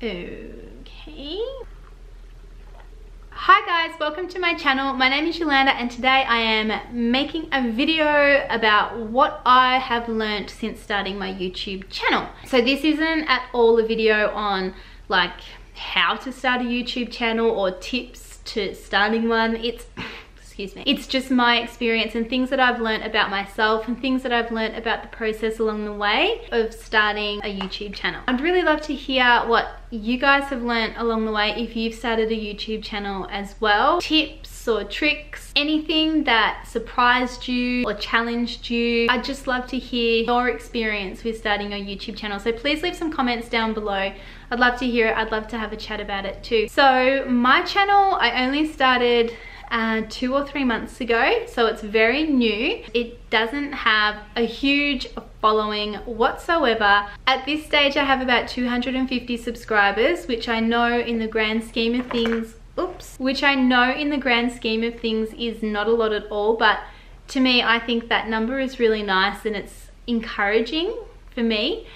Okay. Hi guys, welcome to my channel. My name is Yolanda and today I am making a video about what I have learnt since starting my YouTube channel. So this isn't at all a video on like how to start a YouTube channel or tips to starting one. It's just my experience and things that I've learned about myself and things that I've learned about the process along the way of starting a YouTube channel. I'd really love to hear what you guys have learned along the way if you've started a YouTube channel as well. Tips or tricks, anything that surprised you or challenged you. I'd just love to hear your experience with starting a YouTube channel. So please leave some comments down below. I'd love to hear it. I'd love to have a chat about it too. So my channel, I only started 2 or 3 months ago, so it's very new. It doesn't have a huge following whatsoever. At this stage I have about 250 subscribers, which I know in the grand scheme of things, is not a lot at all, but to me I think that number is really nice and it's encouraging for me.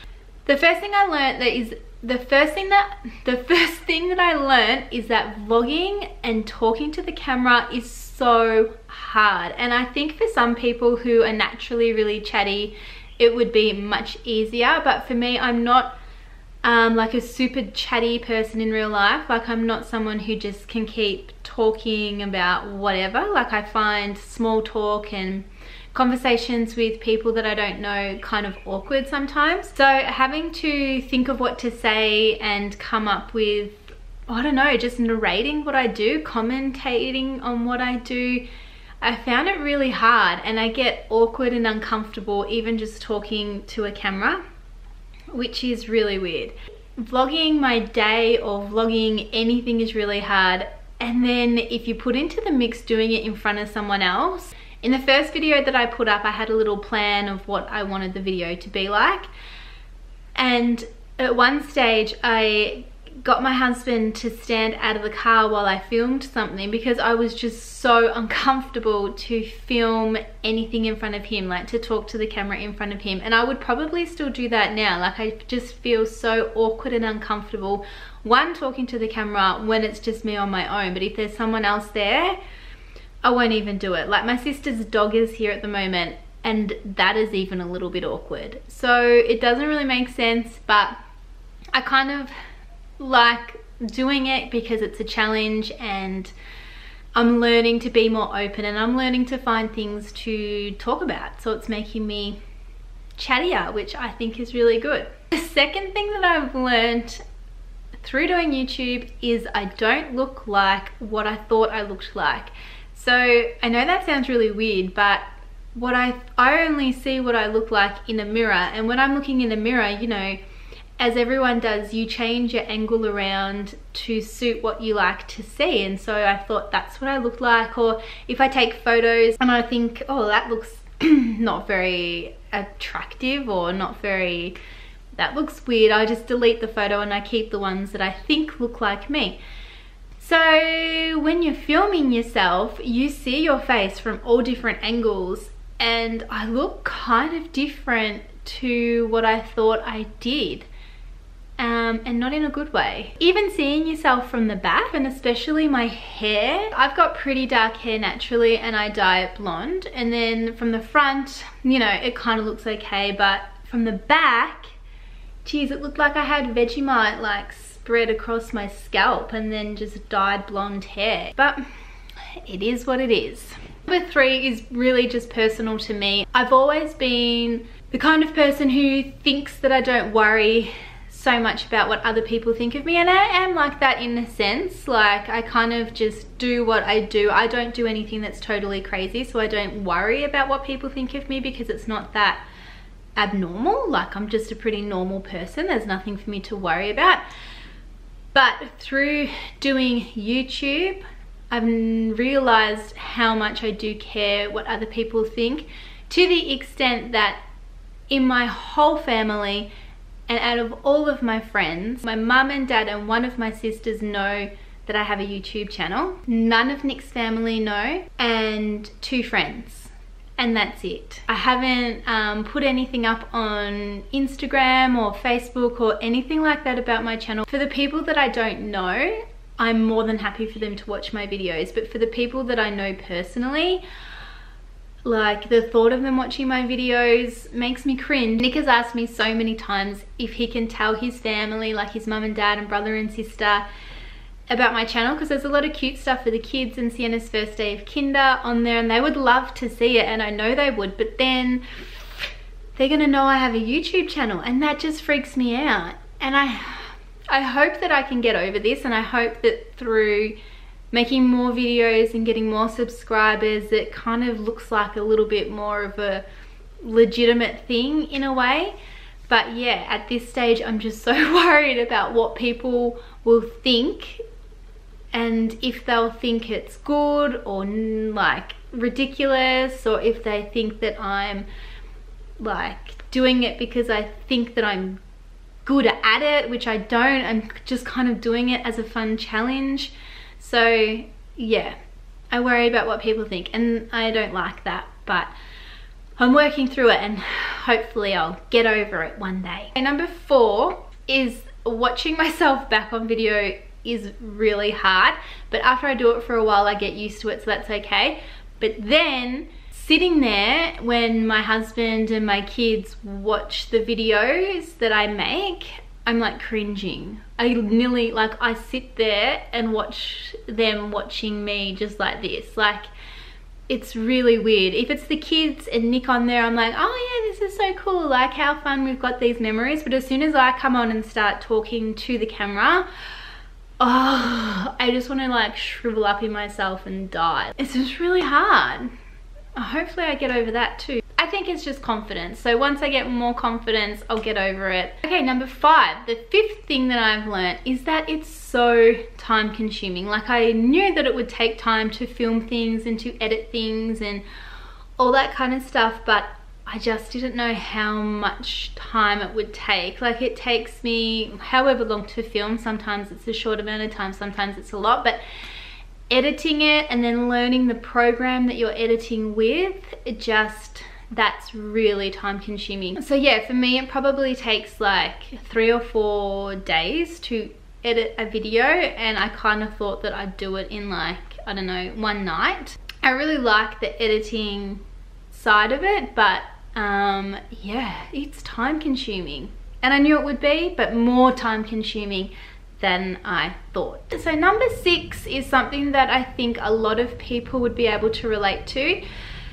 The first thing I learned the first thing that I learned is that vlogging and talking to the camera is so hard, and I think for some people who are naturally really chatty it would be much easier, but for me, I'm not like a super chatty person in real life. Like, I'm not someone who just can keep talking about whatever. Like, I find small talk and conversations with people that I don't know kind of awkward sometimes. So having to think of what to say and come up with, I don't know, just narrating what I do, commentating on what I do, I found it really hard, and I get awkward and uncomfortable even just talking to a camera, which is really weird. Vlogging my day or vlogging anything is really hard, and then if you put into the mix doing it in front of someone else. In the first video that I put up, I had a little plan of what I wanted the video to be like. And at one stage, I got my husband to stand out of the car while I filmed something because I was just so uncomfortable to film anything in front of him, like to talk to the camera in front of him. And I would probably still do that now. Like, I just feel so awkward and uncomfortable, talking to the camera when it's just me on my own. But if there's someone else there, I won't even do it. Like, my sister's dog is here at the moment and that is even a little bit awkward. So it doesn't really make sense, but I kind of like doing it because it's a challenge and I'm learning to be more open and I'm learning to find things to talk about. So it's making me chattier, which I think is really good. The second thing that I've learned through doing YouTube is I don't look like what I thought I looked like. So I know that sounds really weird, but I only see what I look like in a mirror, and when I'm looking in a mirror, you know, as everyone does, you change your angle around to suit what you like to see. And so I thought that's what I look like. Or if I take photos and I think, oh, that looks not very attractive or that looks weird, I just delete the photo and I keep the ones that I think look like me. So when you're filming yourself, you see your face from all different angles, and I look kind of different to what I thought I did, and not in a good way. Even seeing yourself from the back, and especially my hair, I've got pretty dark hair naturally and I dye it blonde, and then from the front, you know, it kind of looks okay, but from the back, geez, it looked like I had Vegemite like spread across my scalp and then just dyed blonde hair. But it is what it is. Number 3 is really just personal to me. I've always been the kind of person who thinks that I don't worry so much about what other people think of me, and I am like that in a sense. Like, I kind of just do what I do. I don't do anything that's totally crazy, so I don't worry about what people think of me because it's not that abnormal. Like, I'm just a pretty normal person. There's nothing for me to worry about. But through doing YouTube, I've realized how much I do care what other people think, to the extent that in my whole family and out of all of my friends, my mum and dad and one of my sisters know that I have a YouTube channel. None of Nick's family know, and 2 friends. and that's it. I haven't put anything up on Instagram or Facebook or anything like that about my channel. For the people that I don't know, I'm more than happy for them to watch my videos, but for the people that I know personally, like, the thought of them watching my videos makes me cringe. Nick has asked me so many times if he can tell his family, like his mum and dad and brother and sister, about my channel, because there's a lot of cute stuff for the kids and Sienna's first day of kinder on there, and they would love to see it, and I know they would, but then they're gonna know I have a YouTube channel, and that just freaks me out. And I hope that I can get over this, and I hope that through making more videos and getting more subscribers, it kind of looks like a little bit more of a legitimate thing in a way. But yeah, at this stage, I'm just so worried about what people will think, and if they'll think it's good or like ridiculous, or if they think that I'm like doing it because I think that I'm good at it, which I don't. I'm just kind of doing it as a fun challenge. So yeah, I worry about what people think, and I don't like that, but I'm working through it, and hopefully I'll get over it one day. And number 4 is watching myself back on video is really hard, but after I do it for a while, I get used to it, so that's okay. But then sitting there when my husband and my kids watch the videos that I make, I'm like cringing. I nearly, like, I sit there and watch them watching me just like this. Like, it's really weird. If it's the kids and Nick on there, I'm like, oh yeah, this is so cool, like how fun, we've got these memories. But as soon as I come on and start talking to the camera, oh, I just want to like shrivel up in myself and die. It's just really hard. Hopefully I get over that too. I think it's just confidence. So once I get more confidence, I'll get over it. Okay, number 5, the 5th thing that I've learned is that it's so time consuming. Like, I knew that it would take time to film things and to edit things and all that kind of stuff, but I just didn't know how much time it would take. Like, it takes me however long to film. Sometimes it's a short amount of time, sometimes it's a lot, but editing it and then learning the program that you're editing with, it just, that's really time consuming. So yeah, for me it probably takes like 3 or 4 days to edit a video, and I kind of thought that I'd do it in like, I don't know, one night. I really like the editing side of it, but yeah, it's time consuming, and I knew it would be, but more time consuming than I thought. So number 6 is something that I think a lot of people would be able to relate to.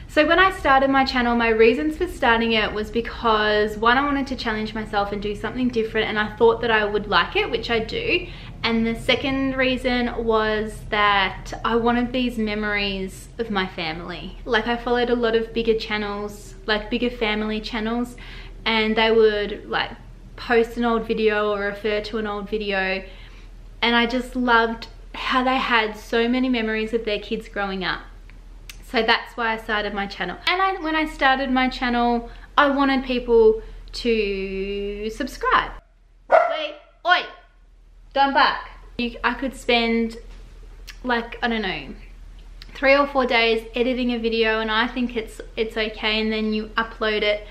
So when I started my channel, my reasons for starting it was because, one, I wanted to challenge myself and do something different, and I thought that I would like it, which I do. And the second reason was that I wanted these memories of my family. Like, I followed a lot of bigger channels, like bigger family channels, and they would like post an old video or refer to an old video, and I just loved how they had so many memories of their kids growing up. So that's why I started my channel. And when I started my channel, I wanted people to subscribe. Wait, oi, done back. I could spend like, I don't know, 3 or 4 days editing a video, and I think it's okay, and then you upload it,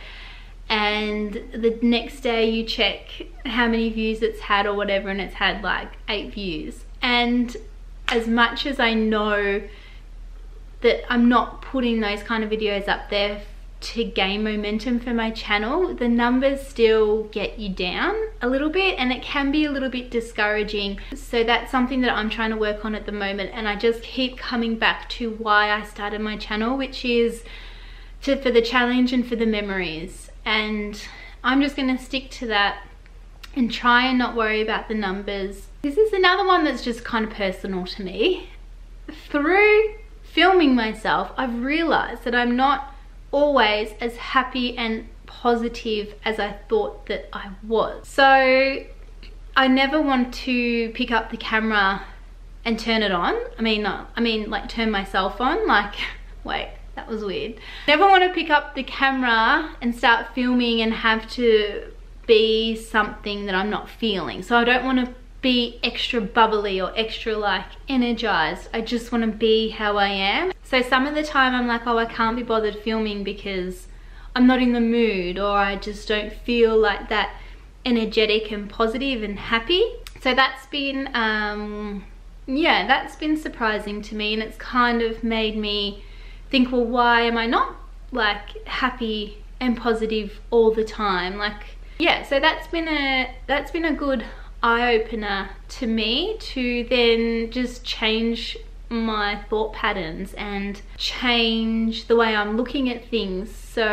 and the next day you check how many views it's had or whatever, and it's had like 8 views. And as much as I know that I'm not putting those kind of videos up there to gain momentum for my channel, the numbers still get you down a little bit, and it can be a little bit discouraging. So that's something that I'm trying to work on at the moment, and I just keep coming back to why I started my channel, which is for the challenge and for the memories. And I'm just gonna stick to that and try and not worry about the numbers. This is another one that's just kind of personal to me. Through filming myself, I've realized that I'm not always as happy and positive as I thought that I was. So I never want to pick up the camera and turn it on. I mean like turn myself on, like, wait, that was weird. Never want to pick up the camera and start filming and have to be something that I'm not feeling. So I don't want to be extra bubbly or extra like energized. I just want to be how I am. So some of the time I'm like, oh, I can't be bothered filming because I'm not in the mood, or I just don't feel like that energetic and positive and happy. So that's been yeah, that's been surprising to me, and it's kind of made me think, well, why am I not like happy and positive all the time? Like, yeah, so that's been a good eye-opener to me, to then just change my thought patterns and change the way I'm looking at things. So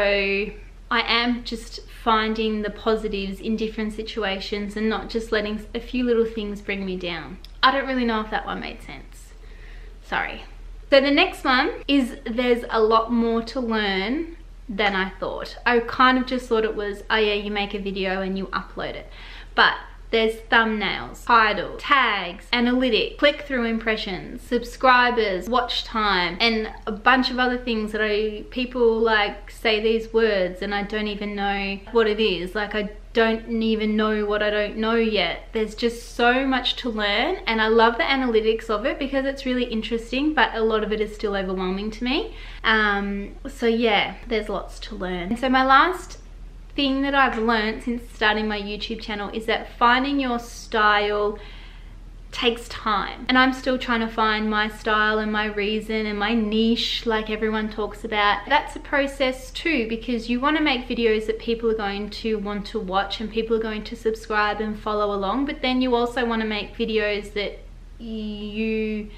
I am just finding the positives in different situations and not just letting a few little things bring me down. I don't really know if that one made sense. Sorry. So the next one is, there's a lot more to learn than I thought. I kind of just thought it was, oh yeah, you make a video and you upload it. But there's thumbnails, titles, tags, analytics, click-through impressions, subscribers, watch time, and a bunch of other things that people like say these words and I don't even know what it is. Like, I don't even know what I don't know yet. There's just so much to learn, and I love the analytics of it because it's really interesting, but a lot of it is still overwhelming to me. So yeah, there's lots to learn. So my last thing that I've learned since starting my YouTube channel is that finding your style takes time, and I'm still trying to find my style and my reason and my niche like everyone talks about. That's a process too, because you want to make videos that people are going to want to watch and people are going to subscribe and follow along, but then you also want to make videos that you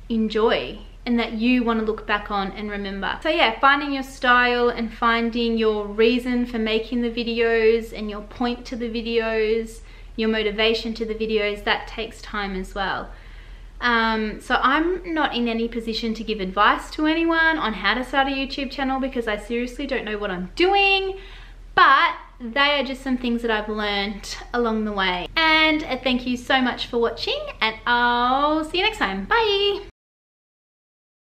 enjoy and that you want to look back on and remember. So yeah, finding your style and finding your reason for making the videos and your point to the videos, your motivation to the videos, that takes time as well. So I'm not in any position to give advice to anyone on how to start a YouTube channel because I seriously don't know what I'm doing, but they are just some things that I've learned along the way. And thank you so much for watching, and I'll see you next time. Bye!